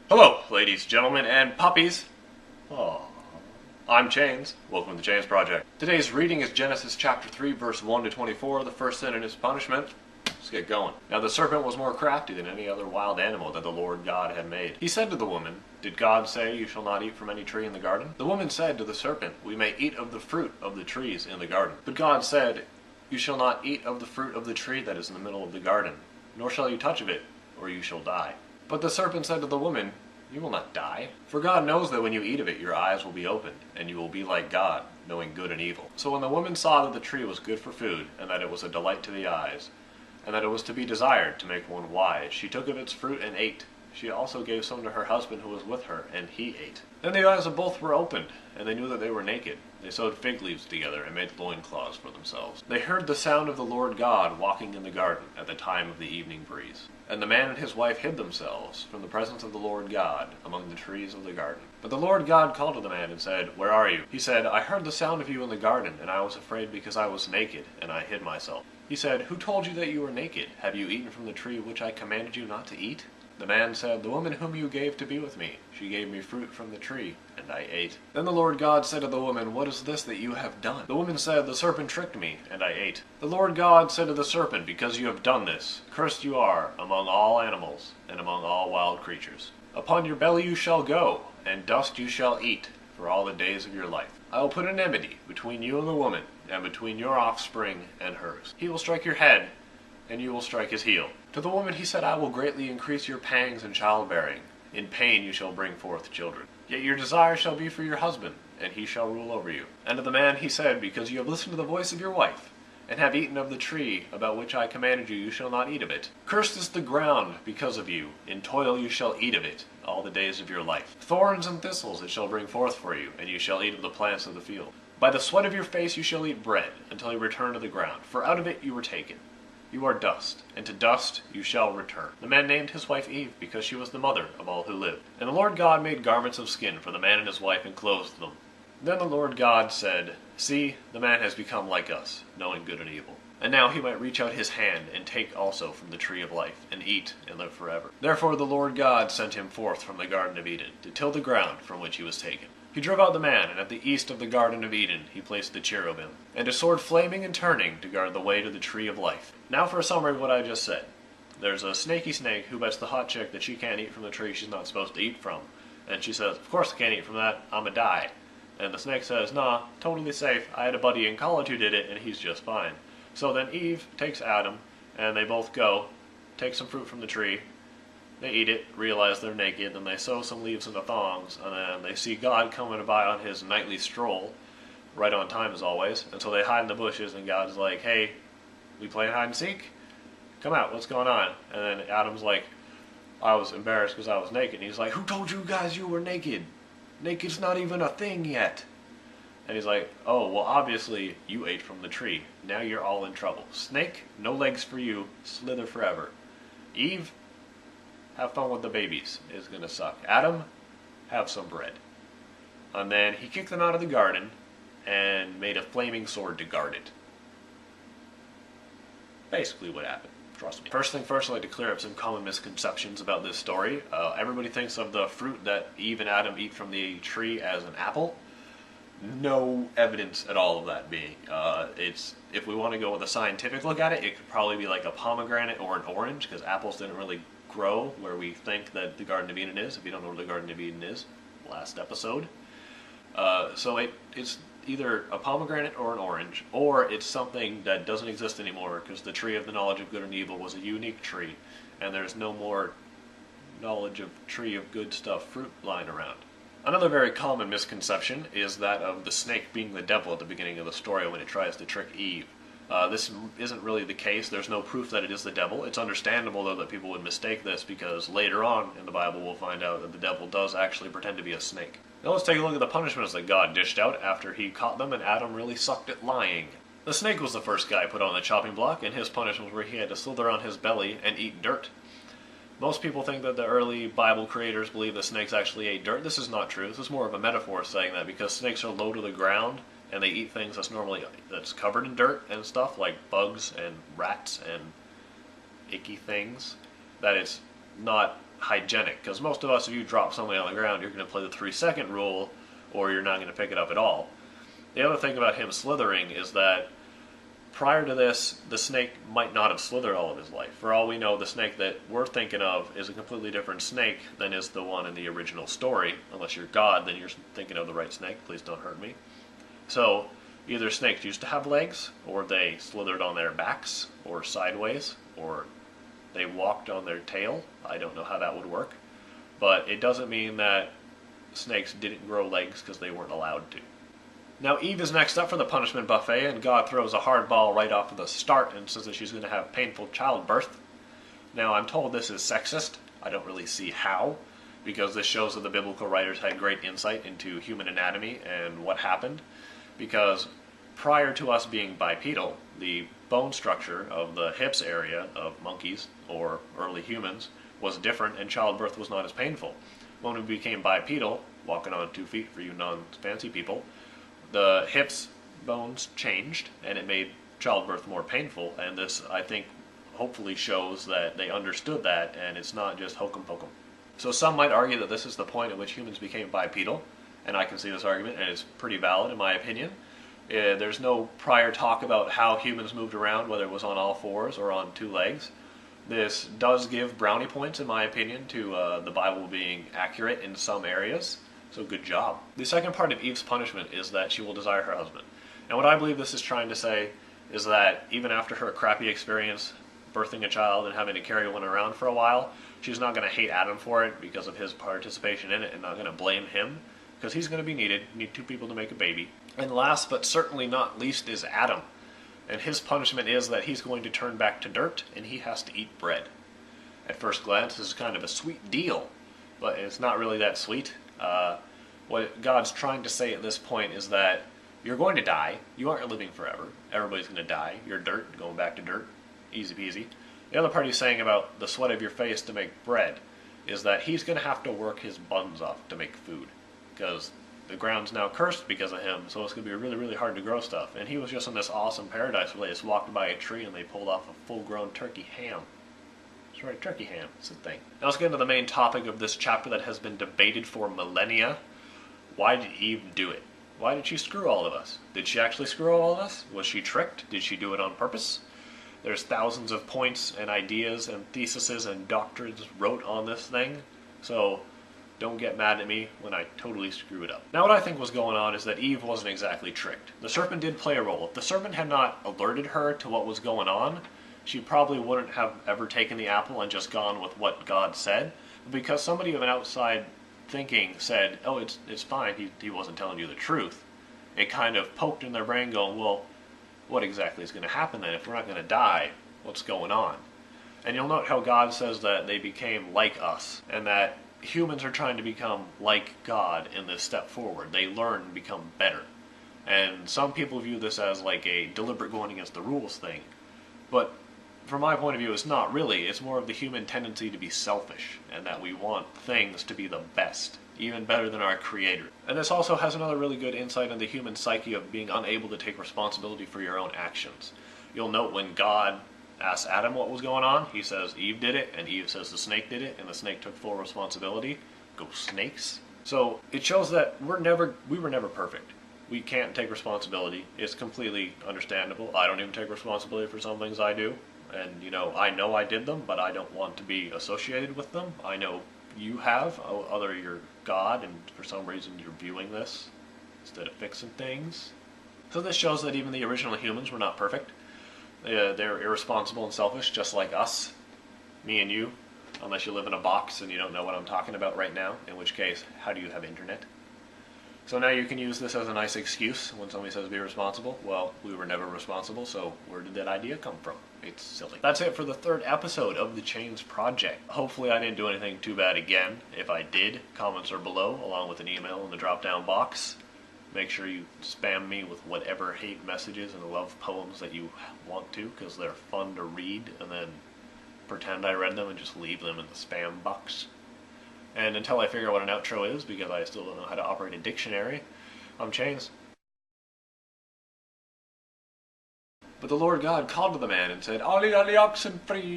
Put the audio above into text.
Hello, ladies, gentlemen, and puppies. Oh, I'm Chains. Welcome to the Chains Project. Today's reading is Genesis chapter 3, verse 1 to 24, the first sin and its punishment. Let's get going. Now the serpent was more crafty than any other wild animal that the Lord God had made. He said to the woman, "Did God say, 'You shall not eat from any tree in the garden'?" The woman said to the serpent, "We may eat of the fruit of the trees in the garden." But God said, "You shall not eat of the fruit of the tree that is in the middle of the garden, nor shall you touch of it, or you shall die." But the serpent said to the woman, "You will not die, for God knows that when you eat of it your eyes will be opened, and you will be like God, knowing good and evil." So when the woman saw that the tree was good for food, and that it was a delight to the eyes, and that it was to be desired to make one wise, she took of its fruit and ate. She also gave some to her husband who was with her, and he ate. Then the eyes of both were opened, and they knew that they were naked. They sewed fig leaves together and made loincloths for themselves. They heard the sound of the Lord God walking in the garden at the time of the evening breeze. And the man and his wife hid themselves from the presence of the Lord God among the trees of the garden. But the Lord God called to the man and said, "Where are you?" He said, "I heard the sound of you in the garden, and I was afraid because I was naked, and I hid myself." He said, "Who told you that you were naked? Have you eaten from the tree which I commanded you not to eat?" The man said, "The woman whom you gave to be with me, she gave me fruit from the tree, and I ate." Then the Lord God said to the woman, "What is this that you have done?" The woman said, "The serpent tricked me, and I ate." The Lord God said to the serpent, "Because you have done this, cursed you are among all animals, and among all wild creatures. Upon your belly you shall go, and dust you shall eat for all the days of your life. I will put an enmity between you and the woman, and between your offspring and hers. He will strike your head, and you will strike his heel." To the woman he said, "I will greatly increase your pangs in childbearing. In pain you shall bring forth children. Yet your desire shall be for your husband, and he shall rule over you." And to the man he said, "Because you have listened to the voice of your wife, and have eaten of the tree about which I commanded you, you shall not eat of it. Cursed is the ground because of you. In toil you shall eat of it all the days of your life. Thorns and thistles it shall bring forth for you, and you shall eat of the plants of the field. By the sweat of your face you shall eat bread, until you return to the ground, for out of it you were taken. You are dust, and to dust you shall return." The man named his wife Eve, because she was the mother of all who lived. And the Lord God made garments of skin for the man and his wife, and clothed them. Then the Lord God said, "See, the man has become like us, knowing good and evil. And now he might reach out his hand, and take also from the tree of life, and eat, and live forever." Therefore the Lord God sent him forth from the Garden of Eden, to till the ground from which he was taken. He drove out the man, and at the east of the Garden of Eden he placed the cherubim, and a sword flaming and turning to guard the way to the tree of life. Now for a summary of what I just said. There's a snaky snake who bets the hot chick that she can't eat from the tree she's not supposed to eat from. And she says, "Of course I can't eat from that, I'ma die." And the snake says, "Nah, totally safe. I had a buddy in college who did it, and he's just fine." So then Eve takes Adam, and they both go, take some fruit from the tree. They eat it, realize they're naked, then they sew some leaves into thongs, and then they see God coming by on his nightly stroll, right on time as always, and so they hide in the bushes, and God's like, "Hey, we playing hide and seek? Come out, what's going on?" And then Adam's like, "I was embarrassed because I was naked." And he's like, "Who told you guys you were naked? Naked's not even a thing yet." And he's like, "Oh, well obviously you ate from the tree. Now you're all in trouble. Snake, no legs for you, slither forever. Eve, have fun with the babies, it's gonna suck. Adam, have some bread." And then he kicked them out of the garden and made a flaming sword to guard it. Basically what happened. Trust me. First thing first, I'd like to clear up some common misconceptions about this story. Everybody thinks of the fruit that Eve and Adam eat from the tree as an apple. No evidence at all of that being. If we want to go with a scientific look at it, it could probably be like a pomegranate or an orange, because apples didn't really grow where we think that the Garden of Eden is. If you don't know where the Garden of Eden is, last episode. So it's either a pomegranate or an orange, or it's something that doesn't exist anymore because the tree of the knowledge of good and evil was a unique tree, and there's no more knowledge of tree of good stuff fruit lying around. Another very common misconception is that of the snake being the devil at the beginning of the story when it tries to trick Eve. This isn't really the case. There's no proof that it is the devil. It's understandable, though, that people would mistake this, because later on in the Bible we'll find out that the devil does actually pretend to be a snake. Now let's take a look at the punishments that God dished out after he caught them and Adam really sucked at lying. The snake was the first guy put on the chopping block, and his punishment was where he had to slither on his belly and eat dirt. Most people think that the early Bible creators believe that snakes actually ate dirt. This is not true. This is more of a metaphor saying that because snakes are low to the ground, and they eat things that's covered in dirt and stuff, like bugs and rats and icky things, that it's not hygienic, because most of us, if you drop something on the ground, you're going to play the 3-second rule, or you're not going to pick it up at all. The other thing about him slithering is that prior to this, the snake might not have slithered all of his life. For all we know, the snake that we're thinking of is a completely different snake than is the one in the original story. Unless you're God, then you're thinking of the right snake. Please don't hurt me. So, either snakes used to have legs, or they slithered on their backs, or sideways, or they walked on their tail. I don't know how that would work. But it doesn't mean that snakes didn't grow legs because they weren't allowed to. Now Eve is next up for the punishment buffet, and God throws a hard ball right off of the start and says that she's going to have painful childbirth. Now I'm told this is sexist. I don't really see how, because this shows that the biblical writers had great insight into human anatomy and what happened. Because prior to us being bipedal, the bone structure of the hips area of monkeys or early humans was different, and childbirth was not as painful. When we became bipedal, walking on 2 feet for you non-fancy people, the hips bones changed, and it made childbirth more painful, and this, I think, hopefully shows that they understood that, and it's not just hokum pokum. So some might argue that this is the point at which humans became bipedal, and I can see this argument, and it's pretty valid in my opinion. There's no prior talk about how humans moved around, whether it was on all 4s or on 2 legs. This does give brownie points, in my opinion, to the Bible being accurate in some areas. So good job. The second part of Eve's punishment is that she will desire her husband. And what I believe this is trying to say is that even after her crappy experience birthing a child and having to carry one around for a while, she's not going to hate Adam for it because of his participation in it, and not going to blame him, because he's going to be needed. You need 2 people to make a baby. And last but certainly not least is Adam. And his punishment is that he's going to turn back to dirt, and he has to eat bread. At first glance, this is kind of a sweet deal, but it's not really that sweet. What God's trying to say at this point is that you're going to die. You aren't living forever. Everybody's going to die. You're dirt, going back to dirt. Easy peasy. The other part he's saying about the sweat of your face to make bread is that he's going to have to work his buns off to make food, because the ground's now cursed because of him, so it's going to be really, really hard to grow stuff. And he was just in this awesome paradise where they just walked by a tree and they pulled off a full-grown turkey ham. That's right, turkey ham. It's a thing. Now let's get into the main topic of this chapter that has been debated for millennia. Why did Eve do it? Why did she screw all of us? Did she actually screw all of us? Was she tricked? Did she do it on purpose? There's thousands of points and ideas and theses and doctrines wrote on this thing, so don't get mad at me when I totally screw it up. Now what I think was going on is that Eve wasn't exactly tricked. The serpent did play a role. If the serpent had not alerted her to what was going on, she probably wouldn't have ever taken the apple and just gone with what God said. But because somebody of an outside thinking said, oh, it's fine, he wasn't telling you the truth, it kind of poked in their brain going, well, what exactly is going to happen then? If we're not going to die, what's going on? And you'll note how God says that they became like us, and that humans are trying to become like God in this step forward. They learn and become better. And some people view this as like a deliberate going against the rules thing. But from my point of view, it's not really. It's more of the human tendency to be selfish, and that we want things to be the best, even better than our Creator. And this also has another really good insight on the human psyche of being unable to take responsibility for your own actions. You'll note when God asked Adam what was going on, he says Eve did it, and Eve says the snake did it, and the snake took full responsibility. Go snakes. So it shows that we were never perfect. We can't take responsibility. It's completely understandable. I don't even take responsibility for some things I do. And, I know I did them, but I don't want to be associated with them. I know you have, other you're God, and for some reason you're viewing this instead of fixing things. So this shows that even the original humans were not perfect. They're irresponsible and selfish, just like us, me and you, unless you live in a box and you don't know what I'm talking about right now, in which case, how do you have internet? So now you can use this as a nice excuse when somebody says be responsible. Well, we were never responsible, so where did that idea come from? It's silly. That's it for the 3rd episode of The Chains Project. Hopefully I didn't do anything too bad again. If I did, comments are below, along with an email in the drop-down box. Make sure you spam me with whatever hate messages and love poems that you want to, because they're fun to read, and then pretend I read them and just leave them in the spam box. And until I figure out what an outro is, because I still don't know how to operate a dictionary, I'm Chains. But the Lord God called to the man and said, Ollie, ollie, oxen free.